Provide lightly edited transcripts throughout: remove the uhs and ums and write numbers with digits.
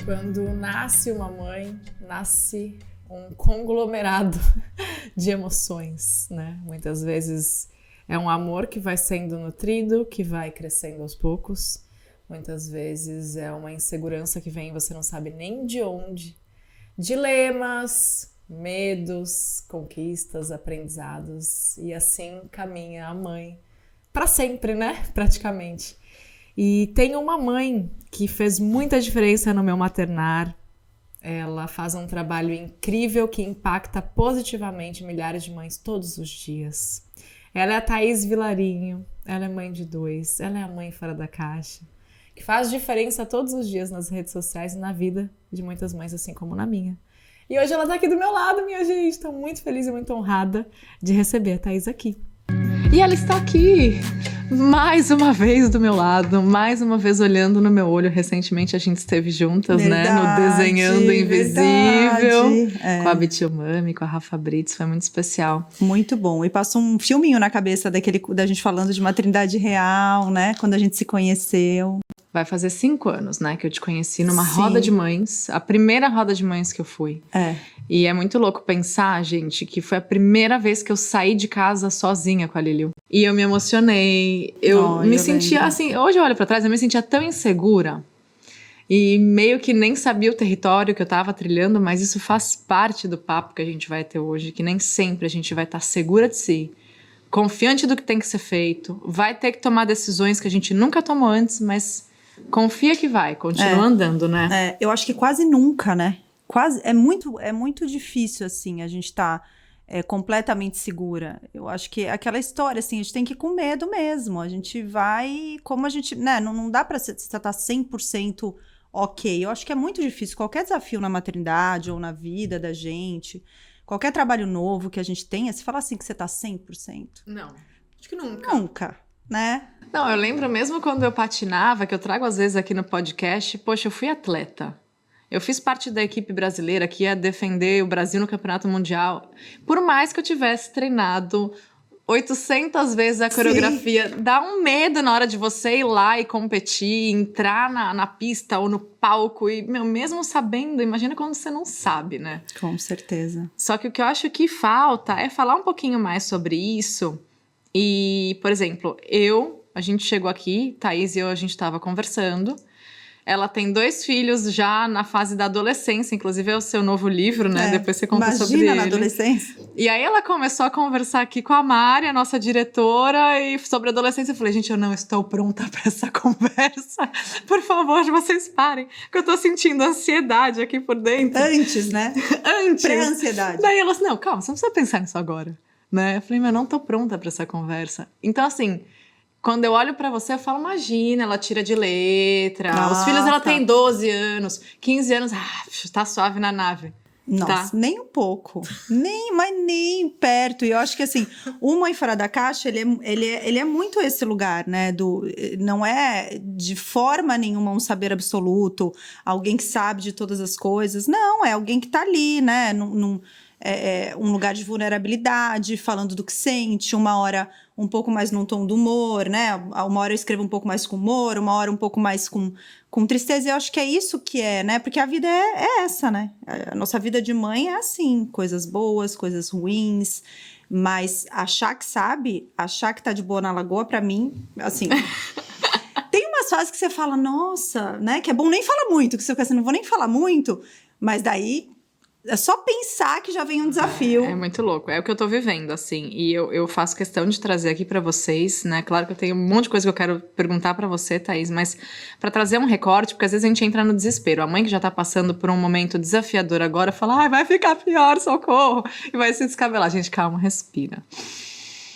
Quando nasce uma mãe, nasce um conglomerado de emoções, né? Muitas vezes é um amor que vai sendo nutrido, que vai crescendo aos poucos. Muitas vezes é uma insegurança que vem e você não sabe nem de onde. Dilemas, medos, conquistas, aprendizados. E assim caminha a mãe para sempre, né? Praticamente. E tem uma mãe que fez muita diferença no meu maternar. Ela faz um trabalho incrível que impacta positivamente milhares de mães todos os dias. Ela é a Thaís Vilarinho, ela é mãe de 2, ela é a mãe fora da caixa, que faz diferença todos os dias nas redes sociais e na vida de muitas mães, assim como na minha. E hoje ela tá aqui do meu lado, minha gente. Estou muito feliz e muito honrada de receber a Thaís aqui. E ela está aqui, mais uma vez do meu lado, mais uma vez olhando no meu olho. Recentemente a gente esteve juntas, verdade, né, no Desenhando Invisível, com a Bitilmami, com a Rafa Brits, foi muito especial. Muito bom, e passou um filminho na cabeça da gente falando de maternidade real, né, quando a gente se conheceu. Vai fazer 5 anos, né, que eu te conheci numa roda de mães, a primeira roda de mães que eu fui. E é muito louco pensar, gente, que foi a primeira vez que eu saí de casa sozinha com a Liliu. E eu me emocionei, eu me sentia assim, hoje eu olho pra trás, eu me sentia tão insegura. E meio que nem sabia o território que eu tava trilhando, mas isso faz parte do papo que a gente vai ter hoje, que nem sempre a gente vai estar segura de si, confiante do que tem que ser feito, vai ter que tomar decisões que a gente nunca tomou antes, mas confia que vai, continua andando, né? Eu acho que quase nunca, né? É muito difícil, assim, a gente tá completamente segura. Eu acho que aquela história, assim, a gente tem que ir com medo mesmo. A gente vai, como a gente, né? Não dá pra você estar 100% ok. Eu acho que é muito difícil. Qualquer desafio na maternidade ou na vida da gente, qualquer trabalho novo que a gente tenha, se falar assim que você tá 100%. Não, acho que nunca. Nunca, né? Não, eu lembro mesmo quando eu patinava, que eu trago às vezes aqui no podcast, poxa, eu fui atleta. Eu fiz parte da equipe brasileira que ia defender o Brasil no Campeonato Mundial. Por mais que eu tivesse treinado 800 vezes a coreografia, dá um medo na hora de você ir lá e competir, entrar na pista ou no palco. E, mesmo sabendo, imagina quando você não sabe, né? Com certeza. Só que o que eu acho que falta é falar um pouquinho mais sobre isso. E, por exemplo, a gente chegou aqui, Thaís e eu, a gente estava conversando. Ela tem 2 filhos já na fase da adolescência, inclusive é o seu novo livro, né? Depois você conta sobre ele. Imagina na adolescência. E aí ela começou a conversar aqui com a Mari, a nossa diretora, e sobre a adolescência. Eu falei, gente, eu não estou pronta para essa conversa. Por favor, vocês parem, que eu tô sentindo ansiedade aqui por dentro. Antes, né? Antes. Pré-ansiedade. Daí ela disse, não, calma, você não precisa pensar nisso agora. Né? Eu falei, mas eu não tô pronta para essa conversa. Então, assim, quando eu olho pra você, eu falo, imagina, ela tira de letra. Os filhos, ela tem 12 anos, 15 anos, tá suave na nave. Nossa, tá? Nem um pouco. Nem perto. E eu acho que, assim, o Mãe Fora da Caixa, ele é muito esse lugar, né? Não é de forma nenhuma um saber absoluto, alguém que sabe de todas as coisas. Não, é alguém que tá ali, né? Um lugar de vulnerabilidade, falando do que sente, uma hora um pouco mais num tom do humor, né? Uma hora eu escrevo um pouco mais com humor, uma hora um pouco mais com tristeza. E eu acho que é isso que né? Porque a vida é essa, né? A nossa vida de mãe é assim, coisas boas, coisas ruins, mas achar que sabe, achar que tá de boa na lagoa, pra mim, assim... Tem umas fases que você fala, nossa, né? Que é bom nem falar muito, que você fica assim, não vou nem falar muito, mas daí... É só pensar que já vem um desafio. É muito louco, é o que eu tô vivendo, assim. E eu faço questão de trazer aqui pra vocês, né? Claro que eu tenho um monte de coisa que eu quero perguntar pra você, Thaís, mas pra trazer um recorte, porque às vezes a gente entra no desespero. A mãe que já tá passando por um momento desafiador agora fala, vai ficar pior, socorro, e vai se descabelar. Gente, calma, respira.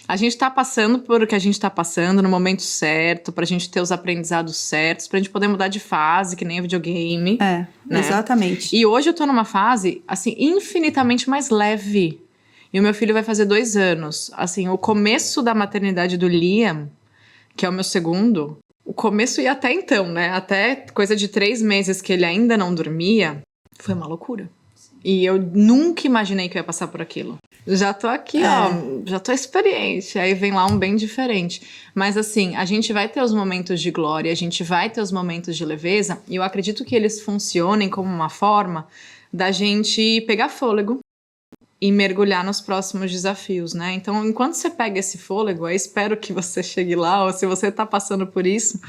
A gente tá passando por o que a gente tá passando no momento certo, pra gente ter os aprendizados certos, pra gente poder mudar de fase, que nem o videogame. Né? Exatamente. E hoje eu tô numa fase, assim, infinitamente mais leve. E o meu filho vai fazer 2 anos. Assim, o começo da maternidade do Liam, que é o meu segundo, o começo e até então, né? Até coisa de 3 meses que ele ainda não dormia, foi uma loucura. Sim. E eu nunca imaginei que eu ia passar por aquilo. Já tô aqui, ó, já tô experiente. Aí vem lá um bem diferente. Mas assim, a gente vai ter os momentos de glória, a gente vai ter os momentos de leveza, e eu acredito que eles funcionem como uma forma da gente pegar fôlego e mergulhar nos próximos desafios, né? Então, enquanto você pega esse fôlego, eu espero que você chegue lá, ou se você tá passando por isso,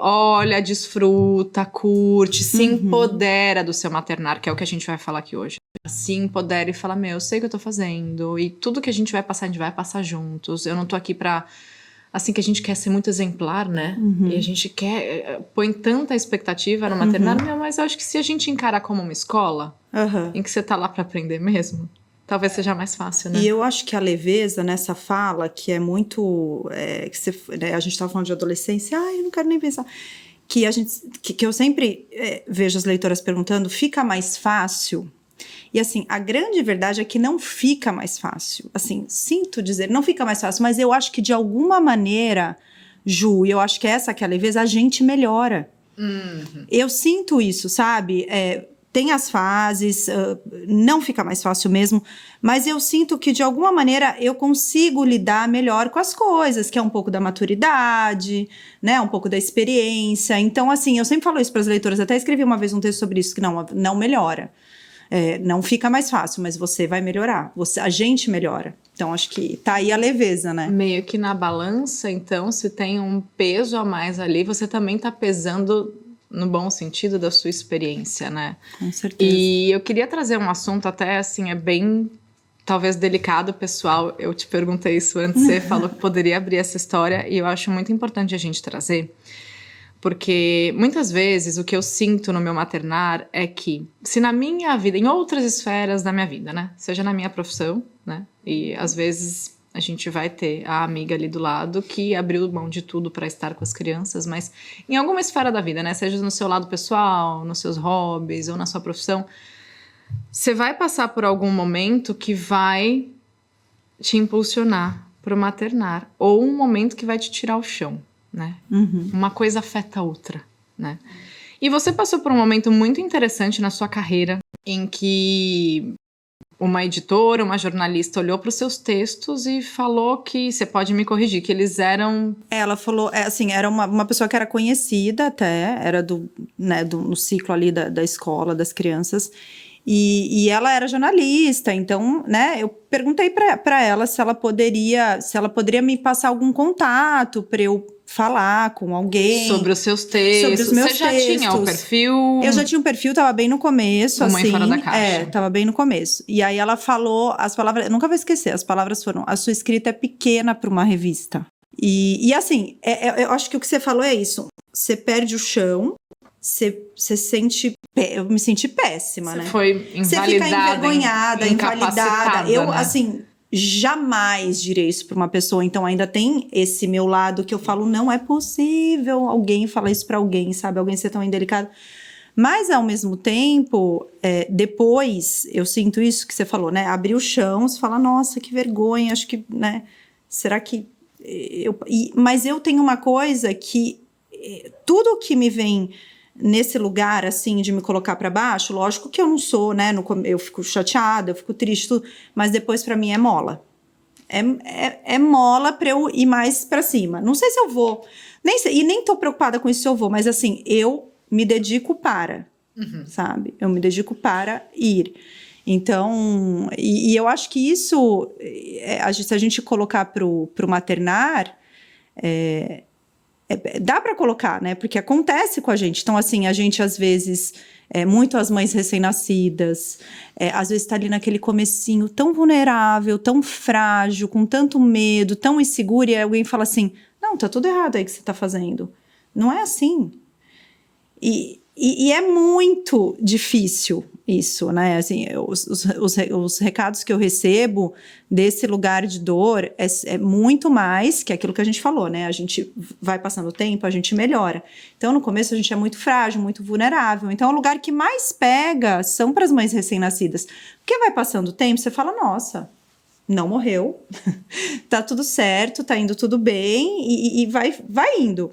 olha, desfruta, curte, se empodera do seu maternar, que é o que a gente vai falar aqui hoje. Se empodera e fala, eu sei o que eu tô fazendo, e tudo que a gente vai passar juntos. Eu não tô aqui pra... Assim, que a gente quer ser muito exemplar, né? E a gente põe tanta expectativa no maternar, mas eu acho que se a gente encarar como uma escola, em que você tá lá pra aprender mesmo, talvez seja mais fácil, né? E eu acho que a leveza nessa fala, que é muito... a gente estava falando de adolescência, eu não quero nem pensar. Que eu sempre vejo as leitoras perguntando, fica mais fácil? E assim, a grande verdade é que não fica mais fácil. Assim, sinto dizer, não fica mais fácil, mas eu acho que de alguma maneira, Ju, e eu acho que essa que é a leveza, a gente melhora. Eu sinto isso, sabe? Tem as fases, não fica mais fácil mesmo, mas eu sinto que de alguma maneira eu consigo lidar melhor com as coisas, que é um pouco da maturidade, né, um pouco da experiência. Então, assim, eu sempre falo isso para as leitoras, até escrevi uma vez um texto sobre isso, que não melhora. Não fica mais fácil, mas você vai melhorar, a gente melhora. Então, acho que tá aí a leveza, né? Meio que na balança, então, se tem um peso a mais ali, você também tá pesando no bom sentido da sua experiência, né? Com certeza. E eu queria trazer um assunto até, assim, bem, talvez delicado, pessoal. Eu te perguntei isso antes, você falou que poderia abrir essa história, e eu acho muito importante a gente trazer, porque muitas vezes o que eu sinto no meu maternar é que, se na minha vida, em outras esferas da minha vida, né? Seja na minha profissão, né? E às vezes a gente vai ter a amiga ali do lado que abriu mão de tudo para estar com as crianças, mas em alguma esfera da vida, né? Seja no seu lado pessoal, nos seus hobbies ou na sua profissão, você vai passar por algum momento que vai te impulsionar para o maternar, ou um momento que vai te tirar o chão, né? Uma coisa afeta a outra, né? E você passou por um momento muito interessante na sua carreira, em que uma editora, uma jornalista olhou para os seus textos e falou que, você pode me corrigir, que eles eram... Ela falou, assim, era uma pessoa que era conhecida até, era no ciclo ali da escola, das crianças, e ela era jornalista, então, né, eu perguntei para ela se ela poderia me passar algum contato para eu falar com alguém. Sobre os seus textos. Sobre os meus textos. Você já tinha o perfil? Eu já tinha um perfil, tava bem no começo, Uma assim. Fora da Caixa. Tava bem no começo. E aí ela falou, as palavras, eu nunca vou esquecer, as palavras foram, a sua escrita é pequena para uma revista. E assim, eu acho que o que você falou é isso, você perde o chão, você sente... Eu me senti péssima, você né? Foi invalidada. Você fica envergonhada, invalidada. Eu, né? assim, jamais direi isso pra uma pessoa. Então, ainda tem esse meu lado que eu falo, não é possível alguém falar isso pra alguém, sabe? Alguém ser tão indelicado. Mas, ao mesmo tempo, depois, eu sinto isso que você falou, né? Abrir o chão, você fala, nossa, que vergonha, acho que, né? Será que... Mas eu tenho uma coisa que... Tudo que me vem... nesse lugar, assim, de me colocar pra baixo, lógico que eu não sou, né, eu fico chateada, eu fico triste, tudo, mas depois pra mim é mola. É mola pra eu ir mais pra cima. Não sei se eu vou, nem tô preocupada com isso se eu vou, mas assim, eu me dedico para, sabe? Eu me dedico para ir. Então, e eu acho que isso, se a gente colocar pro maternar, dá para colocar, né? Porque acontece com a gente. Então, assim, a gente, às vezes, muito as mães recém-nascidas, às vezes tá ali naquele comecinho tão vulnerável, tão frágil, com tanto medo, tão insegura, e alguém fala assim, não, tá tudo errado aí que você tá fazendo. Não é assim. E é muito difícil isso, né? Assim, os recados que eu recebo desse lugar de dor é muito mais que aquilo que a gente falou, né? A gente vai passando o tempo, a gente melhora. Então, no começo, a gente é muito frágil, muito vulnerável. Então, o lugar que mais pega são para as mães recém-nascidas. Porque vai passando o tempo, você fala, nossa, não morreu, tá tudo certo, tá indo tudo bem, e vai indo.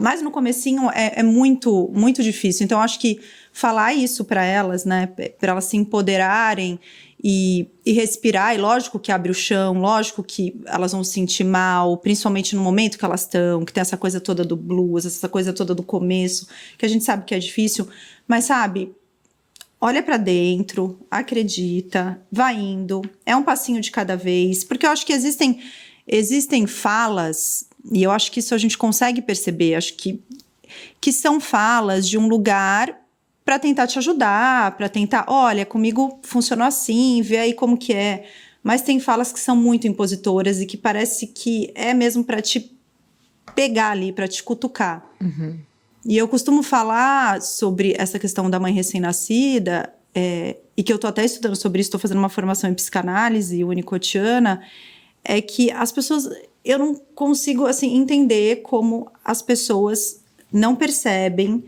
Mas no comecinho é muito, muito difícil. Então, eu acho que falar isso para elas, né? Para elas se empoderarem e respirar. E lógico que abre o chão, lógico que elas vão se sentir mal, principalmente no momento que elas estão, que tem essa coisa toda do blues, essa coisa toda do começo, que a gente sabe que é difícil. Mas, sabe, olha para dentro, acredita, vai indo. É um passinho de cada vez. Porque eu acho que existem falas... E eu acho que isso a gente consegue perceber, acho que são falas de um lugar para tentar te ajudar, para tentar, olha, comigo funcionou assim, vê aí como que é. Mas tem falas que são muito impositoras e que parece que é mesmo para te pegar ali, para te cutucar. Uhum. E eu costumo falar sobre essa questão da mãe recém-nascida, e que eu tô até estudando sobre isso, tô fazendo uma formação em psicanálise unicotiana, é que as pessoas... Eu não consigo, assim, entender como as pessoas não percebem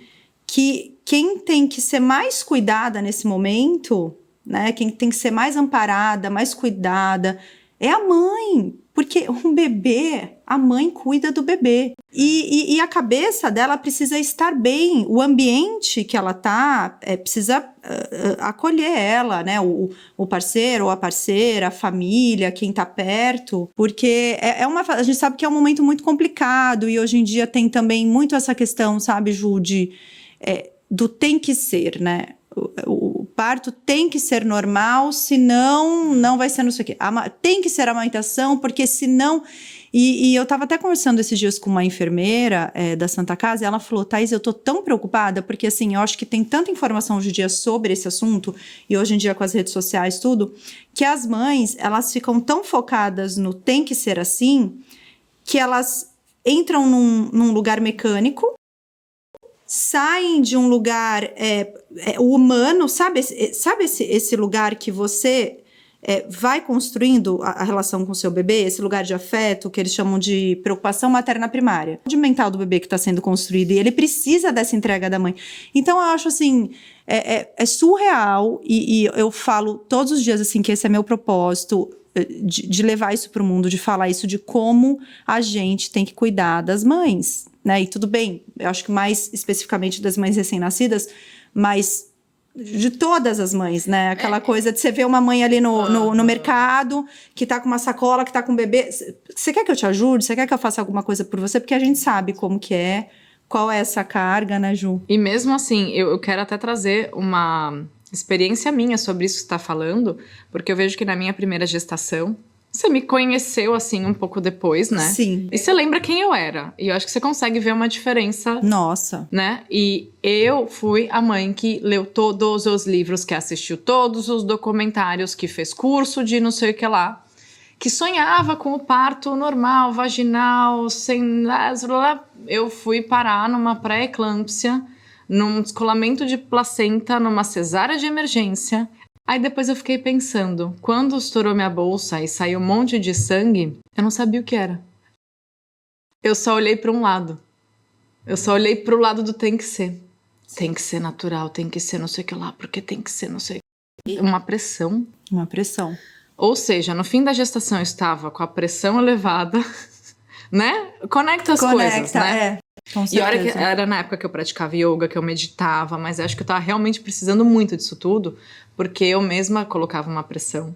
que quem tem que ser mais cuidada nesse momento, né? Quem tem que ser mais amparada, mais cuidada, é a mãe. Porque um bebê, a mãe cuida do bebê. E a cabeça dela precisa estar bem. O ambiente que ela tá precisa acolher ela, né? O parceiro ou a parceira, a família, quem tá perto. Porque a gente sabe que é um momento muito complicado. E hoje em dia tem também muito essa questão, sabe, Ju, do tem que ser, né? O parto tem que ser normal, senão não vai ser não sei o quê. Tem que ser amamentação, porque senão... E eu tava até conversando esses dias com uma enfermeira da Santa Casa, e ela falou, Thaís, eu tô tão preocupada, porque assim, eu acho que tem tanta informação hoje em dia sobre esse assunto, e hoje em dia com as redes sociais, tudo, que as mães, elas ficam tão focadas no tem que ser assim, que elas entram num lugar mecânico, saem de um lugar humano, sabe esse lugar que você vai construindo a relação com o seu bebê, esse lugar de afeto, que eles chamam de preocupação materna primária, de mental do bebê que está sendo construído, e ele precisa dessa entrega da mãe. Então, eu acho assim, é surreal, e eu falo todos os dias assim, que esse é meu propósito, de levar isso para o mundo, de falar isso, de como a gente tem que cuidar das mães, né? E tudo bem, eu acho que mais especificamente das mães recém-nascidas, mas de todas as mães, né? Aquela coisa de você ver uma mãe ali no mercado, que tá com uma sacola, que tá com um bebê. Você quer que eu te ajude? Você quer que eu faça alguma coisa por você? Porque a gente sabe como que é, qual é essa carga, né, Ju? E mesmo assim, eu quero até trazer uma experiência minha sobre isso que você tá falando, porque eu vejo que na minha primeira gestação, você me conheceu, assim, um pouco depois, né? Sim. E você lembra quem eu era. E eu acho que você consegue ver uma diferença. Nossa. Né? E eu fui a mãe que leu todos os livros, que assistiu todos os documentários, que fez curso de não sei o que lá, que sonhava com o parto normal, vaginal, sem... Eu fui parar numa pré-eclâmpsia, num descolamento de placenta, numa cesárea de emergência. Aí depois eu fiquei pensando, quando estourou minha bolsa e saiu um monte de sangue, eu não sabia o que era. Eu só olhei para um lado. Eu só olhei para o lado do tem que ser. Tem que ser natural, tem que ser não sei o que lá, porque tem que ser não sei o que. Uma pressão. Uma pressão. Ou seja, no fim da gestação eu estava com a pressão elevada, né? Conecta as coisas, né? E olha que era na época que eu praticava yoga, que eu meditava, mas acho que eu tava realmente precisando muito disso tudo, porque eu mesma colocava uma pressão.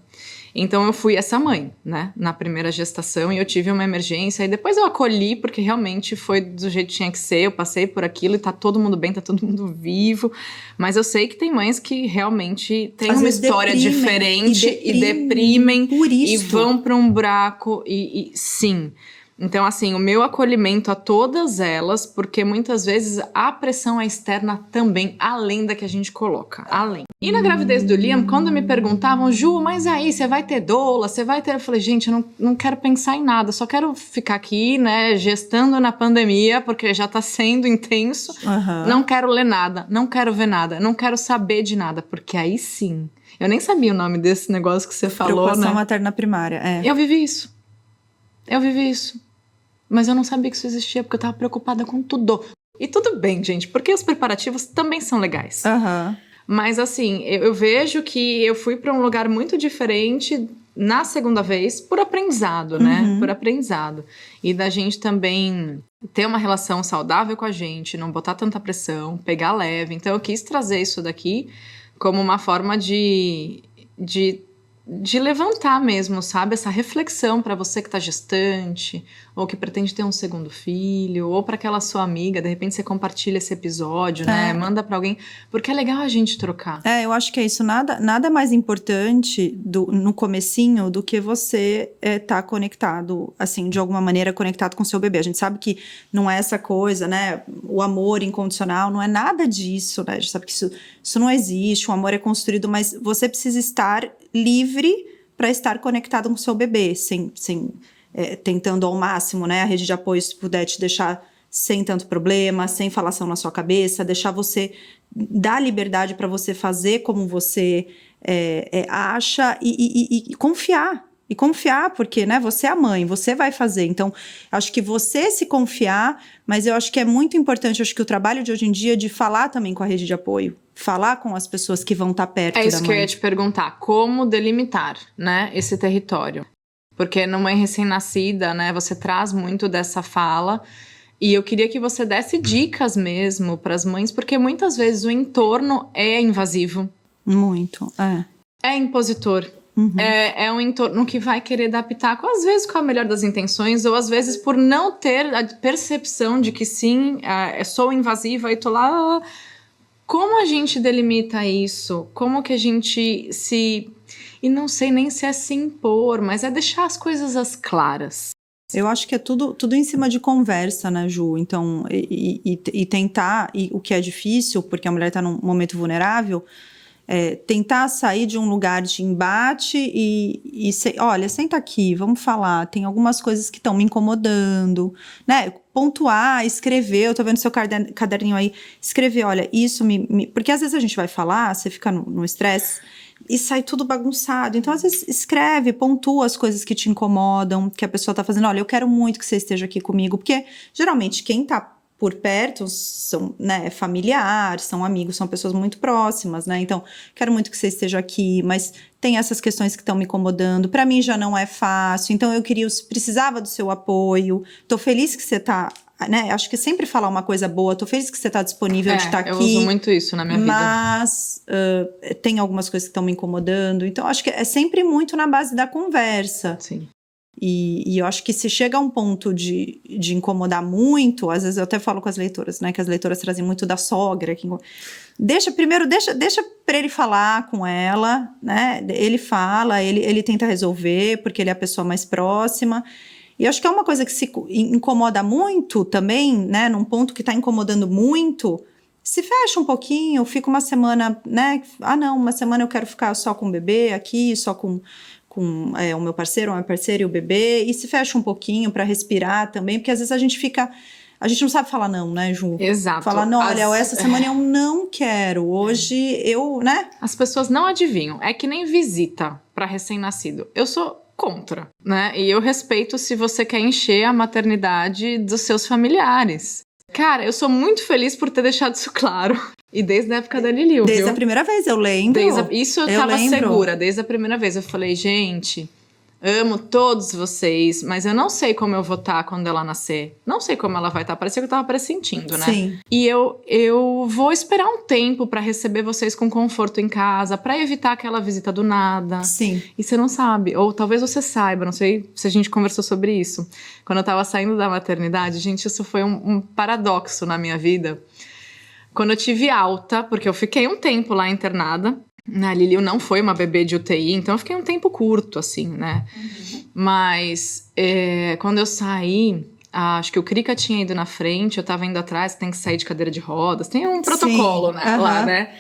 Então eu fui essa mãe, né, na primeira gestação, e eu tive uma emergência, e depois eu acolhi, porque realmente foi do jeito que tinha que ser, eu passei por aquilo, e tá todo mundo bem, tá todo mundo vivo, mas eu sei que tem mães que realmente têm uma história diferente, e deprimem, e vão pra um buraco, e sim... Então, assim, o meu acolhimento a todas elas, porque muitas vezes a pressão é externa também, além da que a gente coloca, além. E na gravidez do Liam, quando me perguntavam, Ju, mas aí, você vai ter doula, você vai ter... Eu falei, gente, eu não quero pensar em nada, só quero ficar aqui, né, gestando na pandemia, porque já tá sendo intenso. Uhum. Não quero ler nada, não quero ver nada, não quero saber de nada, porque aí sim... Eu nem sabia o nome desse negócio que você falou, Preocupação né? materna primária, Eu vivi isso. Mas eu não sabia que isso existia, porque eu tava preocupada com tudo. E tudo bem, gente, porque os preparativos também são legais. Uhum. Mas assim, eu vejo que eu fui pra um lugar muito diferente na segunda vez por aprendizado, né? Por aprendizado. E da gente também ter uma relação saudável com a gente, não botar tanta pressão, pegar leve. Então eu quis trazer isso daqui como uma forma de levantar mesmo, sabe? Essa reflexão para você que tá gestante, ou que pretende ter um segundo filho, ou para aquela sua amiga, de repente você compartilha esse episódio, né? Manda para alguém, porque é legal a gente trocar. Eu acho que é isso. Nada mais importante no comecinho do que você tá conectado, assim, de alguma maneira conectado com seu bebê. A gente sabe que não é essa coisa, né? O amor incondicional, não é nada disso, né? A gente sabe que isso não existe, o amor é construído, mas você precisa estar livre para estar conectado com o seu bebê, tentando ao máximo, né, a rede de apoio, se puder te deixar sem tanto problema, sem falação na sua cabeça, deixar você, dar liberdade para você fazer como você acha e confiar. E confiar, porque, né, você é a mãe, você vai fazer. Então, acho que você se confiar, mas eu acho que é muito importante, acho que o trabalho de hoje em dia é de falar também com a rede de apoio, falar com as pessoas que vão estar perto da mãe. É isso que eu ia te perguntar, como delimitar, né, esse território? Porque numa mãe recém-nascida, né, você traz muito dessa fala, e eu queria que você desse dicas mesmo para as mães, porque muitas vezes o entorno é invasivo. Muito, É impositor. É um entorno que vai querer dar pitaco, às vezes com a melhor das intenções, ou às vezes por não ter a percepção de que sim, sou invasiva e tô lá. Como a gente delimita isso? Como que a gente se... E não sei nem se é se impor, mas é deixar as coisas às claras. Eu acho que é tudo em cima de conversa, né, Ju? Então, e tentar, e o que é difícil, porque a mulher tá num momento vulnerável, tentar sair de um lugar de embate olha, senta aqui, vamos falar, tem algumas coisas que estão me incomodando, né, pontuar, escrever, eu tô vendo seu caderninho aí, escrever, olha, isso porque às vezes a gente vai falar, você fica no estresse e sai tudo bagunçado, então às vezes escreve, pontua as coisas que te incomodam, que a pessoa tá fazendo, olha, eu quero muito que você esteja aqui comigo, porque geralmente quem tá por perto são, né, familiar, são amigos, são pessoas muito próximas, né? Então, quero muito que você esteja aqui, mas tem essas questões que estão me incomodando. Para mim já não é fácil, então eu precisava do seu apoio. Tô feliz que você tá, né? Acho que sempre falar uma coisa boa, tô feliz que você tá disponível de estar aqui. Eu uso muito isso na minha vida. Mas tem algumas coisas que estão me incomodando. Então, acho que é sempre muito na base da conversa. Sim. E eu acho que se chega a um ponto de incomodar muito, às vezes eu até falo com as leitoras, né, que as leitoras trazem muito da sogra, deixa pra ele falar com ela, né, ele fala, ele tenta resolver, porque ele é a pessoa mais próxima, e acho que é uma coisa que se incomoda muito também, né, num ponto que tá incomodando muito, se fecha um pouquinho, fica uma semana, né, uma semana eu quero ficar só com o bebê aqui, só com o meu parceiro, a minha parceira e o bebê, e se fecha um pouquinho para respirar também, porque às vezes a gente não sabe falar não, né, Ju? Exato. Falar, não, olha, essa semana eu não quero, hoje eu, né? As pessoas não adivinham, é que nem visita para recém-nascido. Eu sou contra, né? E eu respeito se você quer encher a maternidade dos seus familiares. Cara, eu sou muito feliz por ter deixado isso claro. E desde a época da Liliu, Desde a primeira vez, eu lembro. Isso eu tava segura, desde a primeira vez. Eu falei, gente, amo todos vocês, mas eu não sei como eu vou estar quando ela nascer. Não sei como ela vai estar, parecia que eu tava pressentindo, né? Sim. E eu vou esperar um tempo pra receber vocês com conforto em casa, pra evitar aquela visita do nada. Sim. E você não sabe, ou talvez você saiba, não sei se a gente conversou sobre isso. Quando eu tava saindo da maternidade, gente, isso foi um paradoxo na minha vida. Quando eu tive alta, porque eu fiquei um tempo lá internada, a Liliu não foi uma bebê de UTI, então eu fiquei um tempo curto, assim, né? Mas quando eu saí, acho que o Krika tinha ido na frente, eu tava indo atrás, tem que sair de cadeira de rodas, tem um protocolo, né, lá, né?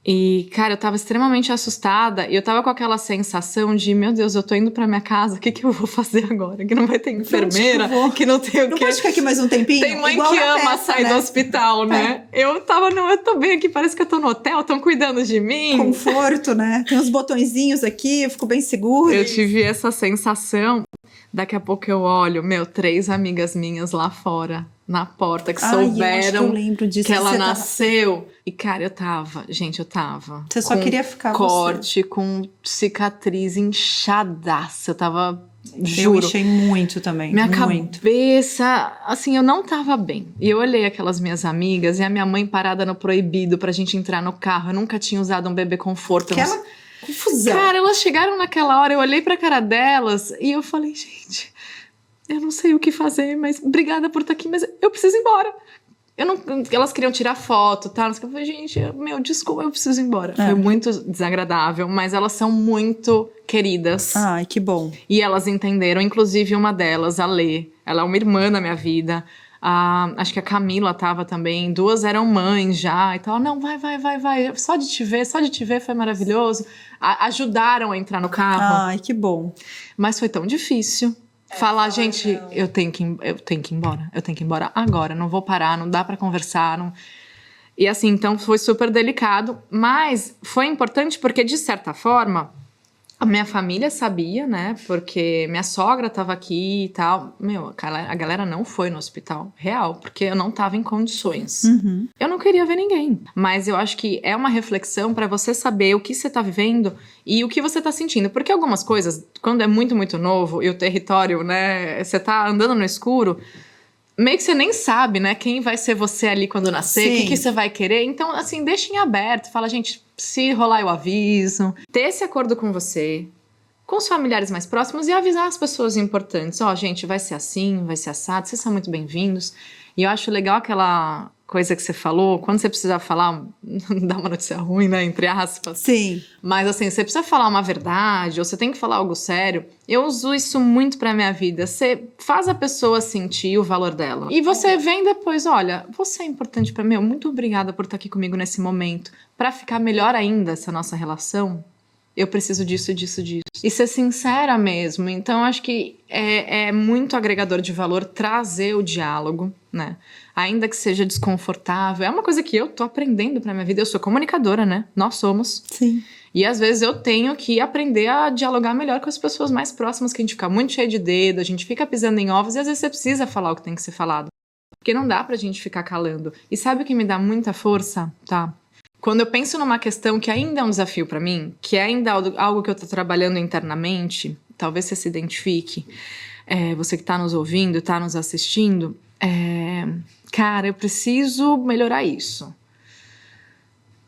E, cara, eu tava extremamente assustada e eu tava com aquela sensação de, meu Deus, eu tô indo pra minha casa, o que eu vou fazer agora? Que não vai ter enfermeira, que não tem o quê? Não pode ficar aqui mais um tempinho? Tem mãe que ama sair do hospital, né? Eu tô bem aqui, parece que eu tô no hotel, estão cuidando de mim. Conforto, né? Tem uns botõezinhos aqui, eu fico bem segura. Eu tive essa sensação. Daqui a pouco eu olho, 3 amigas minhas lá fora, na porta, que eu acho que souberam eu lembro disso, que ela você nasceu. E, cara, eu tava Você só queria ficar corte, com cicatriz inchadaça. Eu tava, Eu juro. enchei muito também, Minha muito. cabeça, assim, eu não tava bem. E eu olhei aquelas minhas amigas e a minha mãe parada no proibido pra gente entrar no carro. Eu nunca tinha usado um bebê conforto. Aquela confusão. Cara, elas chegaram naquela hora, eu olhei pra cara delas e eu falei, gente, eu não sei o que fazer, mas obrigada por estar aqui, mas eu preciso ir embora. Elas queriam tirar foto, tá? Eu falei, gente, desculpa, eu preciso ir embora. Foi muito desagradável, mas elas são muito queridas. Ai, que bom. E elas entenderam, inclusive uma delas, a Lê, ela é uma irmã na minha vida. Acho que a Camila tava também, 2 eram mães já e tal. Não, vai. Só de te ver foi maravilhoso. Ajudaram a entrar no carro. Ai, que bom. Mas foi tão difícil. Falar, gente, eu tenho que ir embora agora, não vou parar, não dá pra conversar. Não... E assim, então foi super delicado, mas foi importante porque, de certa forma, a minha família sabia, né? Porque minha sogra tava aqui e tal. A galera não foi no hospital, real, porque eu não tava em condições. Uhum. Eu não queria ver ninguém. Mas eu acho que é uma reflexão pra você saber o que você tá vivendo e o que você tá sentindo. Porque algumas coisas, quando é muito, muito novo e o território, né? Você tá andando no escuro, meio que você nem sabe, né? Quem vai ser você ali quando nascer, o que você vai querer. Então, assim, deixa em aberto. Fala, gente, se rolar eu aviso. Ter esse acordo com você, com os familiares mais próximos e avisar as pessoas importantes. Gente, vai ser assim, vai ser assado, vocês são muito bem-vindos. E eu acho legal aquela coisa que você falou, quando você precisa falar, dar uma notícia ruim, né, entre aspas. Sim. Mas assim, você precisa falar uma verdade, ou você tem que falar algo sério. Eu uso isso muito pra minha vida. Você faz a pessoa sentir o valor dela. E você vem depois, olha, você é importante pra mim, muito obrigada por estar aqui comigo nesse momento. Pra ficar melhor ainda essa nossa relação, eu preciso disso. E ser sincera mesmo. Então, acho que é muito agregador de valor trazer o diálogo, né? Ainda que seja desconfortável. É uma coisa que eu tô aprendendo pra minha vida. Eu sou comunicadora, né? Nós somos. Sim. E às vezes eu tenho que aprender a dialogar melhor com as pessoas mais próximas, que a gente fica muito cheio de dedo, a gente fica pisando em ovos e às vezes você precisa falar o que tem que ser falado. Porque não dá pra gente ficar calando. E sabe o que me dá muita força, tá? Quando eu penso numa questão que ainda é um desafio pra mim, que é ainda algo que eu tô trabalhando internamente, talvez você se identifique, você que tá nos ouvindo, tá nos assistindo, cara, eu preciso melhorar isso.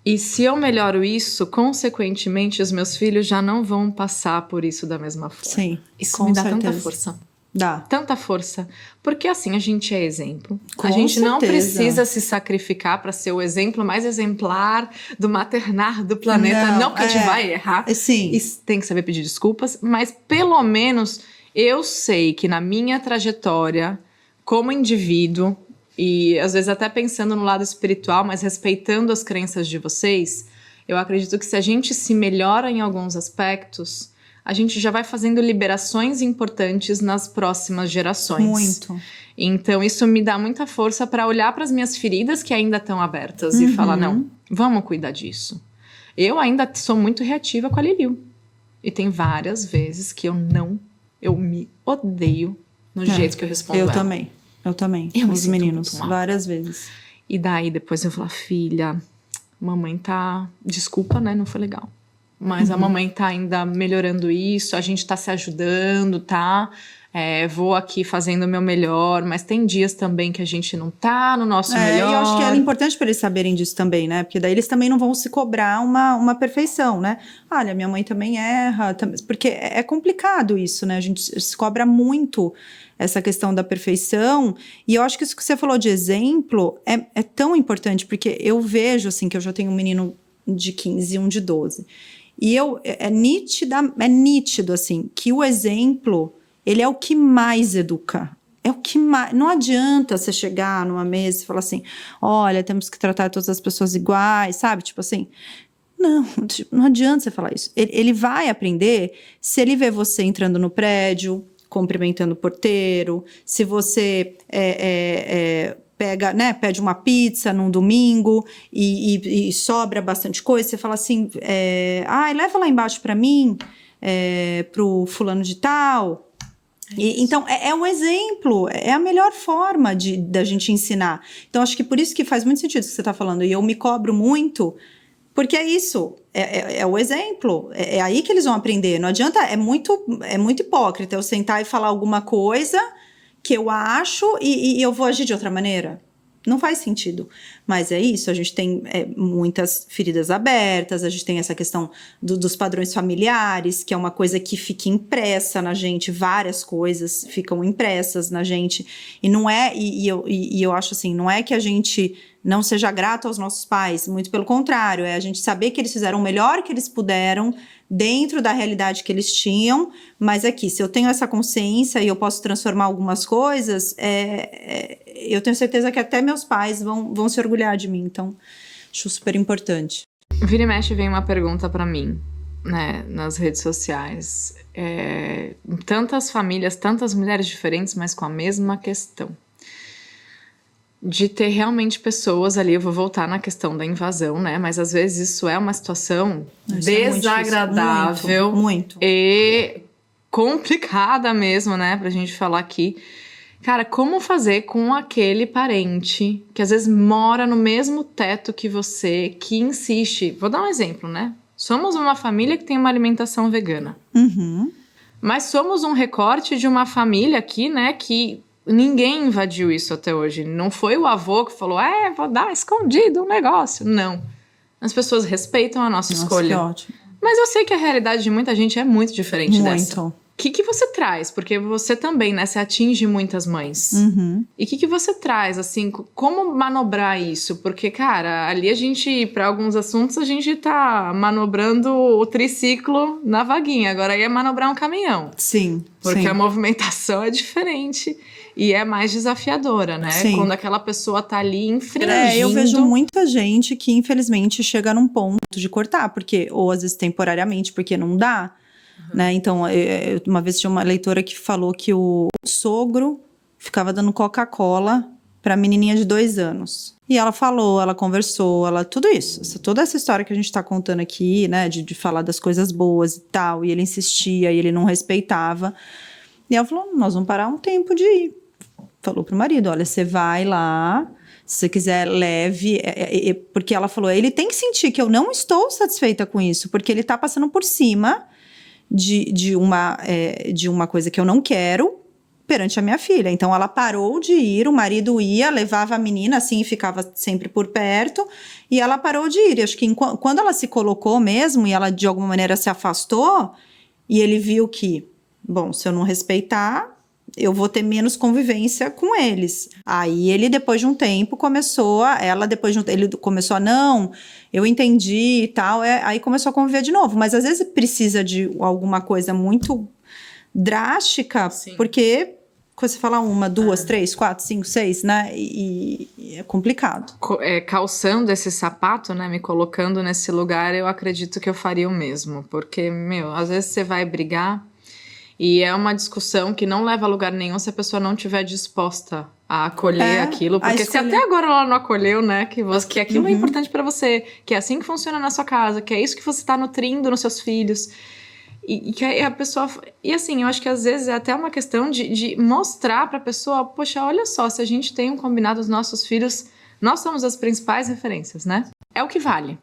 E se eu melhoro isso, consequentemente, os meus filhos já não vão passar por isso da mesma forma. Sim, isso me dá tanta força. Dá. Tanta força. Porque assim, a gente é exemplo. Com a gente certeza. Não precisa se sacrificar para ser o exemplo mais exemplar do maternar do planeta. Não, porque a gente vai errar. Sim. E tem que saber pedir desculpas. Mas pelo menos eu sei que na minha trajetória, como indivíduo, e às vezes até pensando no lado espiritual, mas respeitando as crenças de vocês, eu acredito que se a gente se melhora em alguns aspectos, a gente já vai fazendo liberações importantes nas próximas gerações. Muito. Então, isso me dá muita força para olhar para as minhas feridas que ainda estão abertas e falar, não, vamos cuidar disso. Eu ainda sou muito reativa com a Liliu. E tem várias vezes que eu me odeio no jeito que eu respondo Eu ela. também. Os meninos, várias vezes. E daí, depois eu falo, filha, mamãe tá... Desculpa, né? Não foi legal. Mas a mamãe tá ainda melhorando isso, a gente tá se ajudando, tá? Vou aqui fazendo o meu melhor, mas tem dias também que a gente não tá no nosso melhor. E eu acho que é importante para eles saberem disso também, né? Porque daí eles também não vão se cobrar uma perfeição, né? Olha, minha mãe também erra, porque é complicado isso, né? A gente se cobra muito essa questão da perfeição, e eu acho que isso que você falou de exemplo é tão importante, porque eu vejo, assim, que eu já tenho um menino de 15 e um de 12, e é nítido, assim, que o exemplo, ele é o que mais educa. É o que mais... Não adianta você chegar numa mesa e falar assim, olha, temos que tratar todas as pessoas iguais, sabe? Tipo assim, não adianta você falar isso. Ele vai aprender se ele vê você entrando no prédio, cumprimentando o porteiro, se você pede uma pizza num domingo e sobra bastante coisa, você fala assim, leva lá embaixo para mim, pro fulano de tal, Então, é um exemplo, é a melhor forma da gente ensinar. Então, acho que por isso que faz muito sentido o que você está falando. E eu me cobro muito, porque é isso, é o exemplo. É aí que eles vão aprender. Não adianta, é muito hipócrita eu sentar e falar alguma coisa que eu acho e eu vou agir de outra maneira. Não faz sentido. Mas é isso, a gente tem muitas feridas abertas, a gente tem essa questão dos padrões familiares, que é uma coisa que fica impressa na gente, várias coisas ficam impressas na gente. E não eu acho assim, não é que a gente não seja grato aos nossos pais, muito pelo contrário, é a gente saber que eles fizeram o melhor que eles puderam dentro da realidade que eles tinham, mas aqui, se eu tenho essa consciência e eu posso transformar algumas coisas, eu tenho certeza que até meus pais vão se orgulhar de mim, então acho super importante. Vira e mexe vem uma pergunta pra mim, né, nas redes sociais, tantas famílias, tantas mulheres diferentes, mas com a mesma questão. De ter realmente pessoas ali, eu vou voltar na questão da invasão, né? Mas às vezes isso é uma situação desagradável, muito. E complicada mesmo, né? Pra gente falar aqui. Cara, como fazer com aquele parente que às vezes mora no mesmo teto que você, que insiste... Vou dar um exemplo, né? Somos uma família que tem uma alimentação vegana. Uhum. Mas somos um recorte de uma família aqui, né? Que... Ninguém invadiu isso até hoje. Não foi o avô que falou, vou dar escondido um negócio. Não. As pessoas respeitam a nossa escolha. Que ótimo. Mas eu sei que a realidade de muita gente é muito diferente dessa. Muito. O que você traz? Porque você também, né? Você atinge muitas mães. Uhum. E o que você traz, assim? Como manobrar isso? Porque, cara, ali a gente, para alguns assuntos, a gente tá manobrando o triciclo na vaguinha. Agora aí é manobrar um caminhão. Sim. Porque a movimentação é diferente. E é mais desafiadora, né? Sim. Quando aquela pessoa tá ali infringindo... eu vejo muita gente que, infelizmente, chega num ponto de cortar. Porque, ou às vezes temporariamente, porque não dá. Né? Então, uma vez tinha uma leitora que falou que o sogro ficava dando Coca-Cola pra menininha de 2 anos. E ela falou, ela conversou, tudo isso. Toda essa história que a gente tá contando aqui, né? De falar das coisas boas e tal. E ele insistia, e ele não respeitava. E ela falou, nós vamos parar um tempo de ir. Falou pro marido, olha, você vai lá, se você quiser, leve. Porque ela falou, ele tem que sentir que eu não estou satisfeita com isso, porque ele tá passando por cima de uma coisa que eu não quero perante a minha filha. Então, ela parou de ir, o marido ia, levava a menina, assim, e ficava sempre por perto, e ela parou de ir. E acho que quando ela se colocou mesmo, e ela, de alguma maneira, se afastou, e ele viu que, bom, se eu não respeitar... eu vou ter menos convivência com eles. Aí ele, depois de um tempo, ele começou a, não, eu entendi e tal, aí começou a conviver de novo. Mas às vezes precisa de alguma coisa muito drástica, sim, porque quando você fala 1, 2, 3, 4, 5, 6, né, e é complicado. Calçando esse sapato, né, me colocando nesse lugar, eu acredito que eu faria o mesmo. Porque, às vezes você vai brigar, e é uma discussão que não leva a lugar nenhum se a pessoa não estiver disposta a acolher aquilo. Porque se até agora ela não acolheu, né? Que aquilo é importante pra você. Que é assim que funciona na sua casa. Que é isso que você tá nutrindo nos seus filhos. E que a pessoa... E assim, eu acho que às vezes é até uma questão de mostrar pra pessoa... Poxa, olha só, se a gente tem um combinado dos nossos filhos... Nós somos as principais referências, né? É o que vale.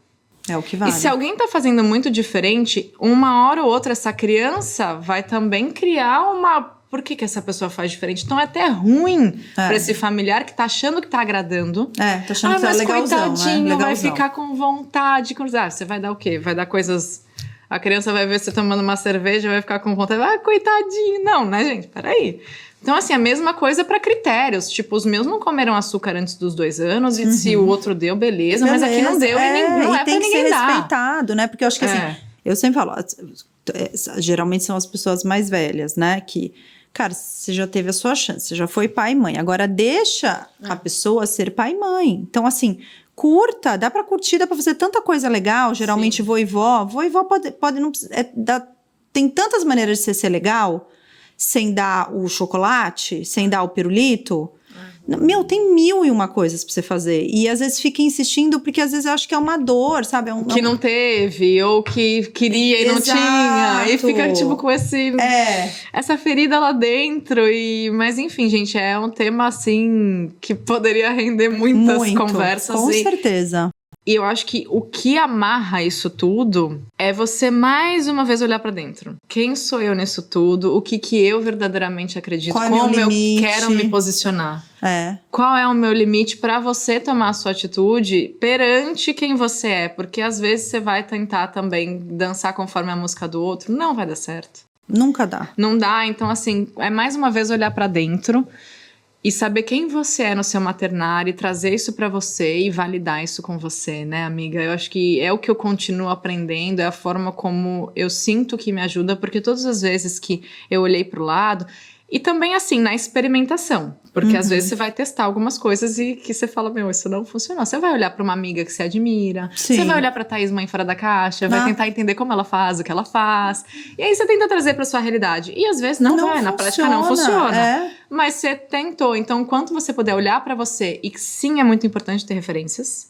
É o que vale. E se alguém tá fazendo muito diferente, uma hora ou outra essa criança vai também criar uma... Por que essa pessoa faz diferente? Então é até ruim pra esse familiar que tá achando que tá agradando. Tá achando que tá legalzão, coitadinho, né? Vai ficar com vontade. Você vai dar o quê? Vai dar coisas... A criança vai ver você tomando uma cerveja, vai ficar com vontade. Coitadinho. Não, né, gente? Peraí. Então, assim, a mesma coisa para critérios. Tipo, os meus não comeram açúcar antes dos 2 anos, e se o outro deu, beleza, mas aqui não deu e não é pra ninguém dar. E tem que ser respeitado, né? Porque eu acho que, assim, eu sempre falo, geralmente são as pessoas mais velhas, né? Que, cara, você já teve a sua chance, você já foi pai e mãe. Agora, deixa a pessoa ser pai e mãe. Então, assim, curta, dá pra curtir, dá pra fazer tanta coisa legal. Geralmente, vô e vó pode não... tem tantas maneiras de ser legal... sem dar o chocolate, sem dar o pirulito. Tem 1001 coisas pra você fazer. E às vezes fica insistindo, porque às vezes eu acho que é uma dor, sabe? Que não teve, ou que queria e não tinha. E fica, tipo, com essa ferida lá dentro. Mas, enfim, gente, é um tema, assim, que poderia render muitas conversas. Com certeza. E eu acho que o que amarra isso tudo é você mais uma vez olhar pra dentro. Quem sou eu nisso tudo? O que eu verdadeiramente acredito? Qual é como meu eu limite? quero me posicionar? Qual é o meu limite pra você tomar a sua atitude perante quem você é? Porque às vezes você vai tentar também dançar conforme a música do outro. Não vai dar certo. Nunca dá. Não dá. Então, assim, é mais uma vez olhar pra dentro e saber quem você é no seu maternário e trazer isso pra você e validar isso com você, né, amiga? Eu acho que é o que eu continuo aprendendo, é a forma como eu sinto que me ajuda, porque todas as vezes que eu olhei pro lado, e também assim, na experimentação, porque às vezes você vai testar algumas coisas e que você fala, meu, isso não funcionou. Você vai olhar pra uma amiga que você admira, você vai olhar pra Thaís, mãe fora da caixa, vai tentar entender como ela faz, o que ela faz, e aí você tenta trazer pra sua realidade. E às vezes não vai, na prática não funciona. Mas você tentou, então enquanto você puder olhar pra você, e sim, é muito importante ter referências,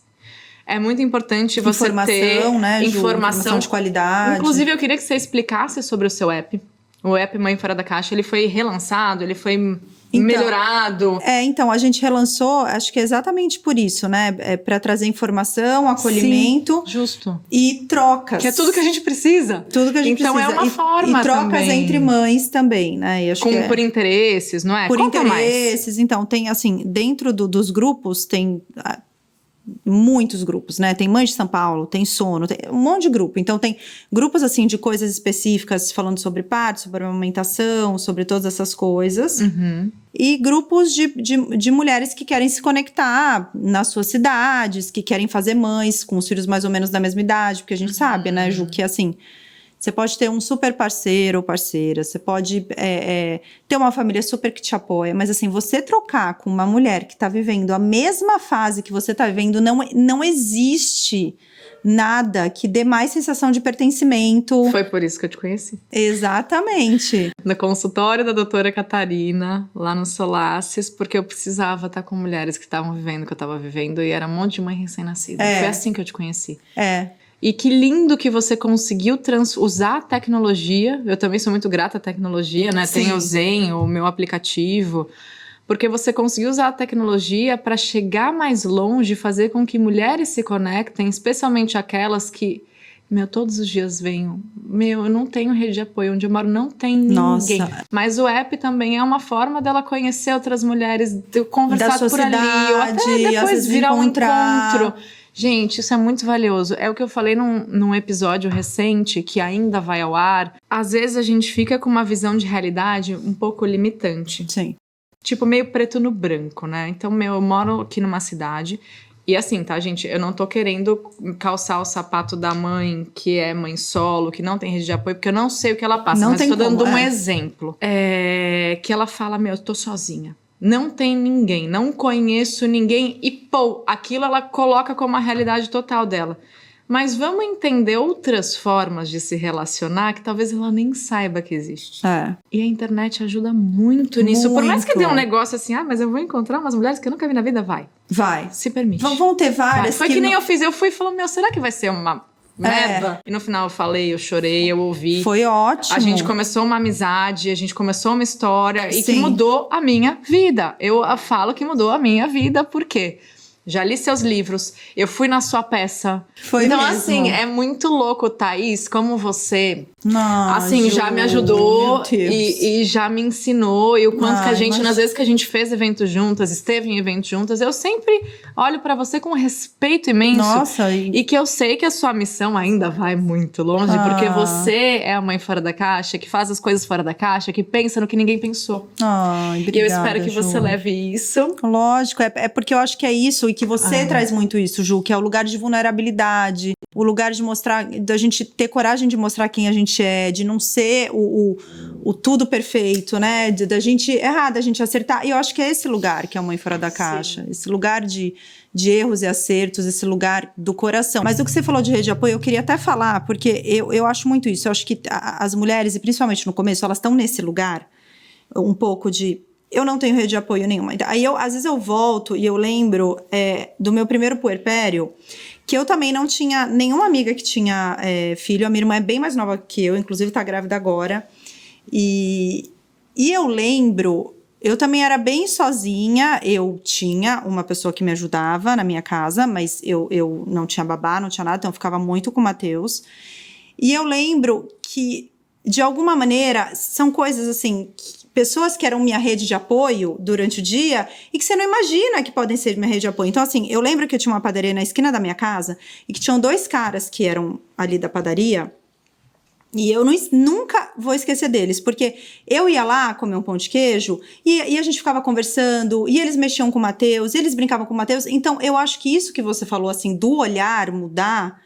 é muito importante você ter informação de qualidade. Inclusive, eu queria que você explicasse sobre o seu app. O app Mãe Fora da Caixa, ele foi relançado, ele foi melhorado. Então, a gente relançou, acho que é exatamente por isso, né? Para trazer informação, acolhimento. Sim, justo. E trocas. Que é tudo que a gente precisa. Tudo que a gente precisa. Então é uma forma e trocas também. entre mães também, né? E acho que por interesses, não é? Por Conta interesses. Mais. Então, tem assim, dentro dos grupos, tem muitos grupos, né? Tem Mãe de São Paulo, tem Sono, tem um monte de grupo. Então tem grupos assim de coisas específicas falando sobre parto, sobre amamentação, sobre todas essas coisas. E grupos de mulheres que querem se conectar nas suas cidades, que querem fazer mães com os filhos mais ou menos da mesma idade, porque a gente sabe, né, Ju, que assim, você pode ter um super parceiro ou parceira, você pode ter uma família super que te apoia, mas assim, você trocar com uma mulher que tá vivendo a mesma fase que você tá vivendo, não existe nada que dê mais sensação de pertencimento. Foi por isso que eu te conheci. Exatamente. No consultório da doutora Catarina, lá no Solaces, porque eu precisava estar com mulheres que estavam vivendo o que eu tava vivendo, e era um monte de mãe recém-nascida. Foi assim que eu te conheci. E que lindo que você conseguiu usar a tecnologia. Eu também sou muito grata à tecnologia, né? Sim. Tem o Zen, o meu aplicativo. Porque você conseguiu usar a tecnologia para chegar mais longe, fazer com que mulheres se conectem, especialmente aquelas que, todos os dias venho. Eu não tenho rede de apoio. Onde eu moro não tem ninguém. Nossa. Mas o app também é uma forma dela conhecer outras mulheres, de conversar por ali, ou até depois virar um encontro. Gente, isso é muito valioso. É o que eu falei num episódio recente, que ainda vai ao ar. Às vezes a gente fica com uma visão de realidade um pouco limitante. Sim. Tipo, meio preto no branco, né? Então, eu moro aqui numa cidade. E assim, tá, gente? Eu não tô querendo calçar o sapato da mãe, que é mãe solo, que não tem rede de apoio, porque eu não sei o que ela passa. Mas tô dando um exemplo. Que ela fala, eu tô sozinha. Não tem ninguém, não conheço ninguém. E, aquilo ela coloca como a realidade total dela. Mas vamos entender outras formas de se relacionar que talvez ela nem saiba que existe. E a internet ajuda muito nisso. Por mais que dê um negócio assim, mas eu vou encontrar umas mulheres que eu nunca vi na vida, vai. Se permite. Vão ter várias. Foi que nem eu fiz, eu fui e falei, será que vai ser uma merda? E no final eu falei, eu chorei, eu ouvi. Foi ótimo. A gente começou uma amizade, a gente começou uma história e que mudou a minha vida. Eu falo que mudou a minha vida, por quê? Já li seus livros, eu fui na sua peça. Então, assim, é muito louco, Thaís, como você, já me ajudou e já me ensinou. E o quanto que a gente, nas vezes que a gente fez eventos juntas, esteve em eventos juntas, eu sempre olho pra você com respeito imenso. E que eu sei que a sua missão ainda vai muito longe, porque você é a mãe fora da caixa, que faz as coisas fora da caixa, que pensa no que ninguém pensou. Obrigada, e eu espero que você leve isso. Lógico, é porque eu acho que é isso. E que você traz muito isso, Ju, que é o lugar de vulnerabilidade, o lugar de mostrar, da gente ter coragem de mostrar quem a gente é, de não ser o tudo perfeito, né? Da gente errar, da gente acertar. E eu acho que é esse lugar que é a Mãe Fora da Caixa. Esse lugar de erros e acertos, esse lugar do coração. Mas o que você falou de rede de apoio, eu queria até falar, porque eu acho muito isso. Eu acho que as mulheres, e principalmente no começo, elas estão nesse lugar um pouco de eu não tenho rede de apoio nenhuma. Aí, às vezes eu volto e eu lembro do meu primeiro puerpério, que eu também não tinha nenhuma amiga que tinha filho. A minha irmã é bem mais nova que eu, inclusive tá grávida agora. E eu lembro, eu também era bem sozinha. Eu tinha uma pessoa que me ajudava na minha casa, mas eu não tinha babá, não tinha nada, então eu ficava muito com o Matheus. E eu lembro que, de alguma maneira, são coisas assim, pessoas que eram minha rede de apoio durante o dia e que você não imagina que podem ser minha rede de apoio. Então, assim, eu lembro que eu tinha uma padaria na esquina da minha casa e que tinham 2 caras que eram ali da padaria. E eu nunca vou esquecer deles, porque eu ia lá comer um pão de queijo e a gente ficava conversando, e eles mexiam com o Matheus, eles brincavam com o Matheus. Então, eu acho que isso que você falou, assim, do olhar mudar,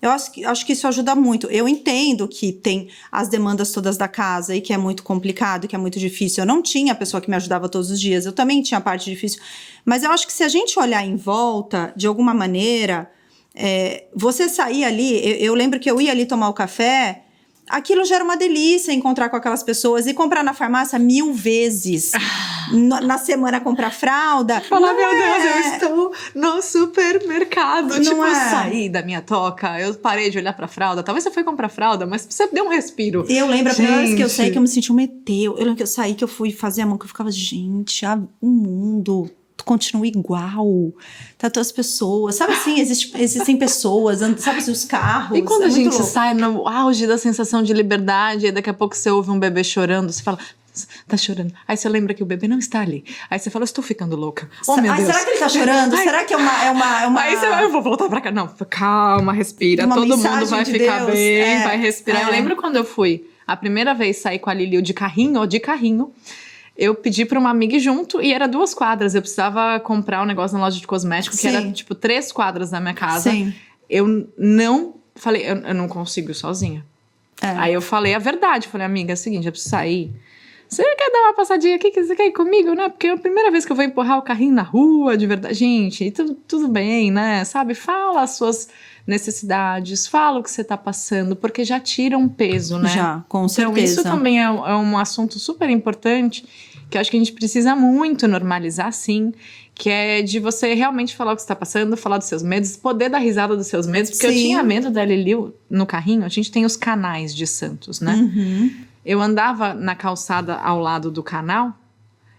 eu acho que isso ajuda muito. Eu entendo que tem as demandas todas da casa e que é muito complicado, que é muito difícil. Eu não tinha a pessoa que me ajudava todos os dias, eu também tinha a parte difícil. Mas eu acho que se a gente olhar em volta, de alguma maneira, você sair ali, eu lembro que eu ia ali tomar o café, aquilo já era uma delícia, encontrar com aquelas pessoas e comprar na farmácia 1000 vezes. Na semana comprar fralda. Falar, meu Deus, eu estou no supermercado. Não tipo, eu saí da minha toca, eu parei de olhar pra fralda. Talvez você foi comprar fralda, mas você deu um respiro. Eu lembro a primeira vez que eu saí que eu me senti um ET. Eu lembro que eu saí, que eu fui fazer a mão, que eu ficava, gente, o mundo continua igual, tá todas as pessoas, sabe assim, existem pessoas, sabe assim, os carros. E quando a gente louco. sai no auge da sensação de liberdade, e daqui a pouco você ouve um bebê chorando, você fala, tá chorando. Aí você lembra que o bebê não está ali. Aí você fala, estou ficando louca. Oh, meu Deus. Será que ele tá chorando? Será que é uma... Aí você vai, eu vou voltar pra cá. Não, calma, respira. Todo mundo vai ficar bem, vai respirar. Eu lembro quando eu fui a primeira vez sair com a Lili de carrinho, eu pedi pra uma amiga ir junto e era 2 quadras. Eu precisava comprar um negócio na loja de cosméticos que era tipo 3 quadras da minha casa. Sim. Eu não falei, eu não consigo ir sozinha. Aí eu falei a verdade. Falei, amiga, é o seguinte, eu preciso sair. Você quer dar uma passadinha aqui? Você quer ir comigo, né? Porque é a primeira vez que eu vou empurrar o carrinho na rua, de verdade. Gente, tudo bem, né? Sabe? Fala as suas necessidades, fala o que você tá passando, porque já tira um peso, né? Já, com certeza. Então, isso também é um assunto super importante, que eu acho que a gente precisa muito normalizar, sim, que é de você realmente falar o que você tá passando, falar dos seus medos, poder dar risada dos seus medos, porque eu tinha medo da Lili no carrinho. A gente tem os canais de Santos, né? Uhum. Eu andava na calçada ao lado do canal.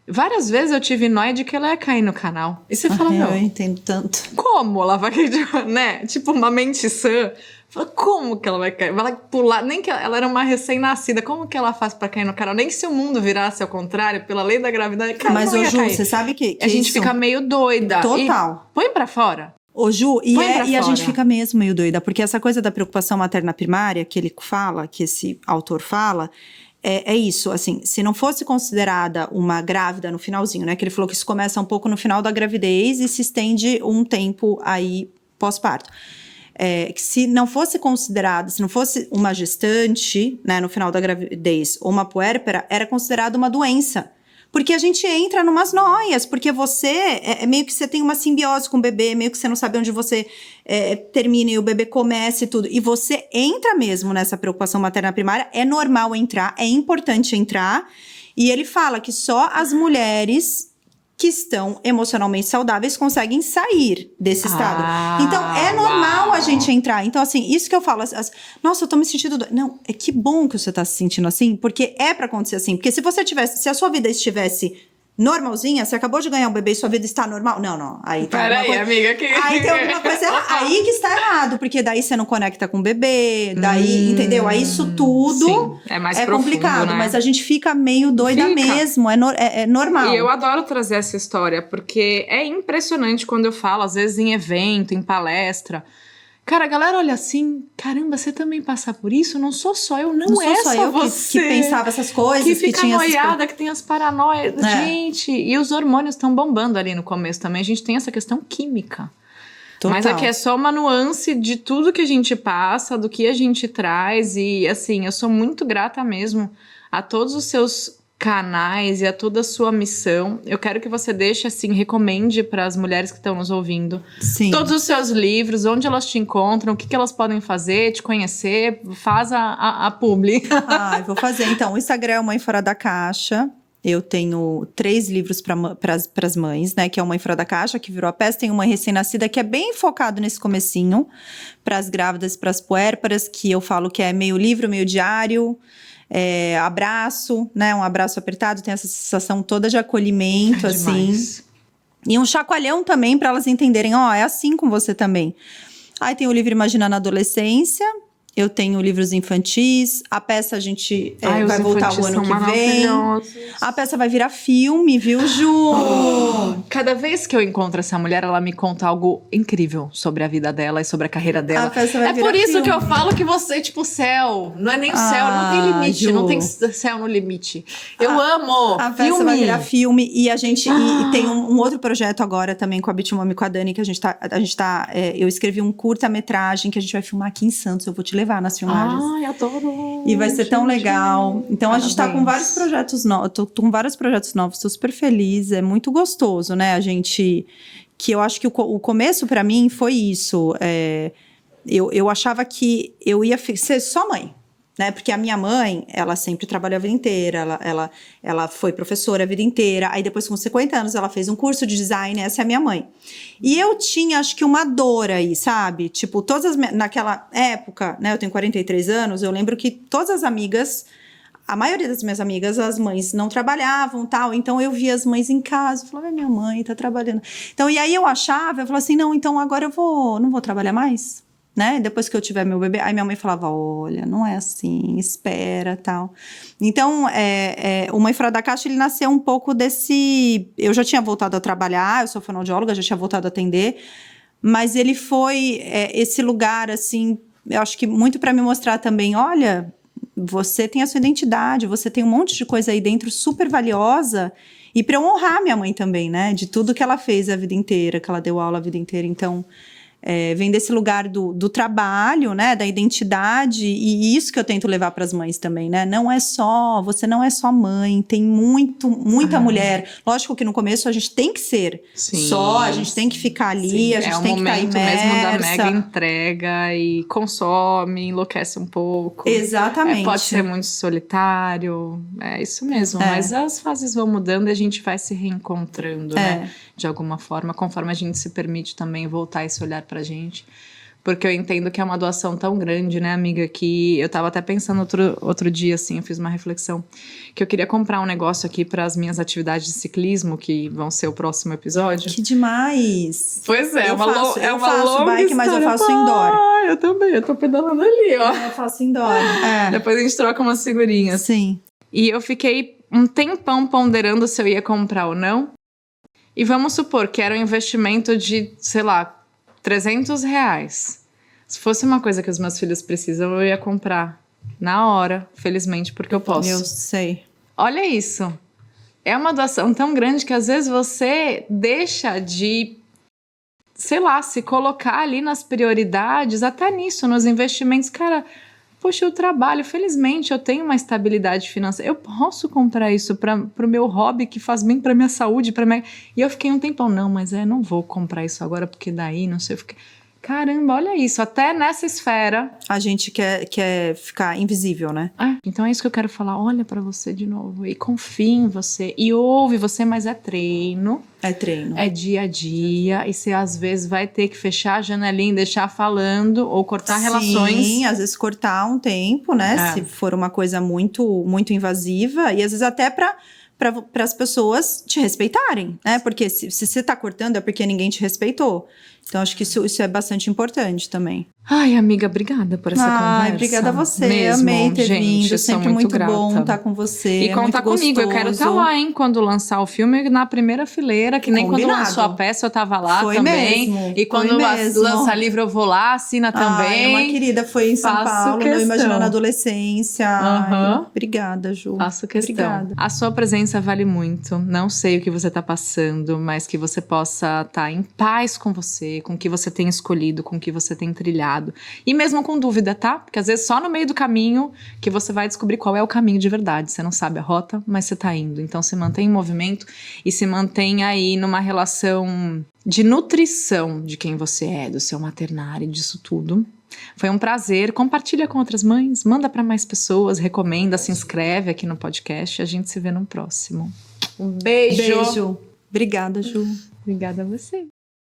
Várias vezes eu tive nóia de que ela ia cair no canal. E você fala, meu... Eu entendo tanto. Como ela vai cair, né? Tipo, uma mente sã. Fala, como que ela vai cair? Vai pular... Nem que ela era uma recém-nascida. Como que ela faz pra cair no canal? Nem que se o mundo virasse ao contrário, pela lei da gravidade, cara, mas, não ia Ju, cair. você sabe que a gente fica meio doida. Total. Põe pra fora. Ô, Ju, e a gente fora. fica mesmo meio doida. Porque essa coisa da preocupação materna primária que ele fala, que esse autor fala... É isso, assim, se não fosse considerada uma grávida no finalzinho, né? Que ele falou que isso começa um pouco no final da gravidez e se estende um tempo aí pós-parto. Que se não fosse considerada, se não fosse uma gestante, né, no final da gravidez, ou uma puérpera, era considerada uma doença. Porque a gente entra numas noias, porque você, meio que você tem uma simbiose com o bebê, meio que você não sabe onde você termina e o bebê começa e tudo. E você entra mesmo nessa preocupação materna primária, é normal entrar, é importante entrar. E ele fala que só as mulheres que estão emocionalmente saudáveis conseguem sair desse estado. Então, é normal a gente entrar. Então, assim, isso que eu falo, nossa, eu tô me sentindo... Não, que bom que você tá se sentindo assim, porque é pra acontecer assim. Porque se a sua vida estivesse normalzinha, você acabou de ganhar um bebê e sua vida está normal. Não. Aí tá Peraí, amiga, que... Aí tem alguma coisa errada. Aí que está errado, porque daí você não conecta com o bebê, daí, entendeu? Aí isso tudo sim, é mais profundo, complicado, né? Mas a gente fica meio doida mesmo, é normal. E eu adoro trazer essa história, porque é impressionante quando eu falo, às vezes em evento, em palestra... Cara, a galera olha assim, caramba, você também passa por isso? Não sou só eu, não é só eu você. Que pensava essas coisas, que fica tinha noiada, que tem as paranoias. Gente, e os hormônios estão bombando ali no começo também. A gente tem essa questão química. Total. Mas aqui é só uma nuance de tudo que a gente passa, do que a gente traz. E assim, eu sou muito grata mesmo a todos os seus canais e a toda a sua missão. Eu quero que você deixe, assim, recomende para as mulheres que estão nos ouvindo. Sim. Todos os seus livros, onde elas te encontram, o que elas podem fazer, te conhecer. Faz a publi. Eu vou fazer. Então, o Instagram é Mãe Fora da Caixa. Eu tenho 3 livros para as mães, né? Que é o Mãe Fora da Caixa, que virou a peça. Tem uma recém-nascida, que é bem focado nesse comecinho. Para as grávidas, para as puérperas, que eu falo que é meio livro, meio diário. Abraço, né? Um abraço apertado. Tem essa sensação toda de acolhimento, assim. E um chacoalhão também, para elas entenderem. É assim com você também. Aí tem o livro Imaginar na Adolescência. Eu tenho livros infantis, a peça a gente vai voltar o ano que vem. A peça vai virar filme, viu, Ju? Cada vez que eu encontro essa mulher, ela me conta algo incrível sobre a vida dela e sobre a carreira dela. A peça vai virar por isso filme. que eu falo que você, tipo, céu. Não é nem céu, não tem limite. Ju. Não tem céu no limite. Eu amo A peça vai virar filme. E a gente e tem um outro projeto agora também com a Bitumami e com a Dani, que a gente tá eu escrevi um curta-metragem que a gente vai filmar aqui em Santos. Eu vou te levar nas filmagens. Ai, adoro. E vai ser tão legal. Então a gente tá com vários projetos novos. Tô com vários projetos novos, tô super feliz. É muito gostoso, né? Que eu acho que o começo pra mim foi isso. Eu achava que eu ia ser só mãe. Né? Porque a minha mãe, ela sempre trabalhou a vida inteira, ela foi professora a vida inteira, aí depois com 50 anos ela fez um curso de design, essa é a minha mãe. E eu tinha, acho que uma dor aí, sabe? Tipo, naquela época, né, eu tenho 43 anos, eu lembro que todas as amigas, a maioria das minhas amigas, as mães não trabalhavam, tal, então eu via as mães em casa, eu falava, minha mãe tá trabalhando. Então, e aí eu falava assim, não, então agora não vou trabalhar mais. Né? Depois que eu tiver meu bebê, aí minha mãe falava, olha, não é assim, espera, tal. Então, o Mãe Fora da Caixa, ele nasceu um pouco desse... Eu já tinha voltado a trabalhar, eu sou fonoaudióloga, já tinha voltado a atender, mas ele foi esse lugar, assim, eu acho que muito para me mostrar também, olha, você tem a sua identidade, você tem um monte de coisa aí dentro super valiosa, e para eu honrar minha mãe também, né? De tudo que ela fez a vida inteira, que ela deu aula a vida inteira, então... vem desse lugar do trabalho, né, da identidade, e isso que eu tento levar para as mães também, né, você não é só mãe, tem muita mulher, lógico que no começo a gente tem que ser a gente tem que ficar ali, a gente tem que estar imersa. É o momento mesmo da mega entrega e consome, enlouquece um pouco. Exatamente. Pode ser muito solitário, é isso mesmo, mas as fases vão mudando e a gente vai se reencontrando, né, de alguma forma, conforme a gente se permite também voltar esse olhar pra gente, porque eu entendo que é uma doação tão grande, né, amiga, que eu tava até pensando outro dia, assim, eu fiz uma reflexão, que eu queria comprar um negócio aqui para as minhas atividades de ciclismo, que vão ser o próximo episódio. Que demais! Pois é, eu faço longa bike, mas eu faço indoor. Eu também, eu tô pedalando ali, ó. Eu faço indoor. Depois a gente troca umas figurinhas. Sim. E eu fiquei um tempão ponderando se eu ia comprar ou não. E vamos supor que era um investimento de, sei lá, R$300. Se fosse uma coisa que os meus filhos precisam, eu ia comprar na hora, felizmente, porque eu posso. Eu sei. Olha isso. É uma doação tão grande que às vezes você deixa de, sei lá, se colocar ali nas prioridades, até nisso, nos investimentos. Cara, poxa, eu trabalho, felizmente eu tenho uma estabilidade financeira, eu posso comprar isso pro meu hobby que faz bem pra minha saúde, E eu fiquei um tempão, não, mas não vou comprar isso agora porque daí, não sei, eu fiquei... Caramba, olha isso, até nessa esfera... A gente quer ficar invisível, né? Então é isso que eu quero falar, olha pra você de novo, e confia em você, e ouve você, mas é treino. É treino. É dia a dia, e você às vezes vai ter que fechar a janelinha e deixar falando, ou cortar relações. Sim, às vezes cortar um tempo, né? Se for uma coisa muito, muito invasiva, e às vezes até para as pessoas te respeitarem, né? Porque se você tá cortando é porque ninguém te respeitou. Então, acho que isso é bastante importante também. Ai, amiga, obrigada por essa conversa. Obrigada a você. Mesmo, amei ter gente, vindo. Sempre muito grata. Bom estar com você. E conta comigo, eu quero estar lá, hein? Quando lançar o filme, na primeira fileira, que nem quando lançou a peça eu tava lá também. Mesmo, e quando lançar livro eu vou lá, assina também. Uma querida foi em São Paulo, não Imaginar na Adolescência. Obrigada, Ju. Faço questão. Obrigada. A sua presença vale muito. Não sei o que você tá passando, mas que você possa estar em paz com você, com o que você tem escolhido, com o que você tem trilhado. E mesmo com dúvida, tá? Porque às vezes só no meio do caminho que você vai descobrir qual é o caminho de verdade. Você não sabe a rota, mas você tá indo. Então se mantém em movimento e se mantém aí numa relação de nutrição de quem você é, do seu maternário, disso tudo. Foi um prazer. Compartilha com outras mães, manda para mais pessoas, recomenda, se inscreve aqui no podcast. A gente se vê no próximo. Um beijo. Obrigada, Ju. Obrigada a você.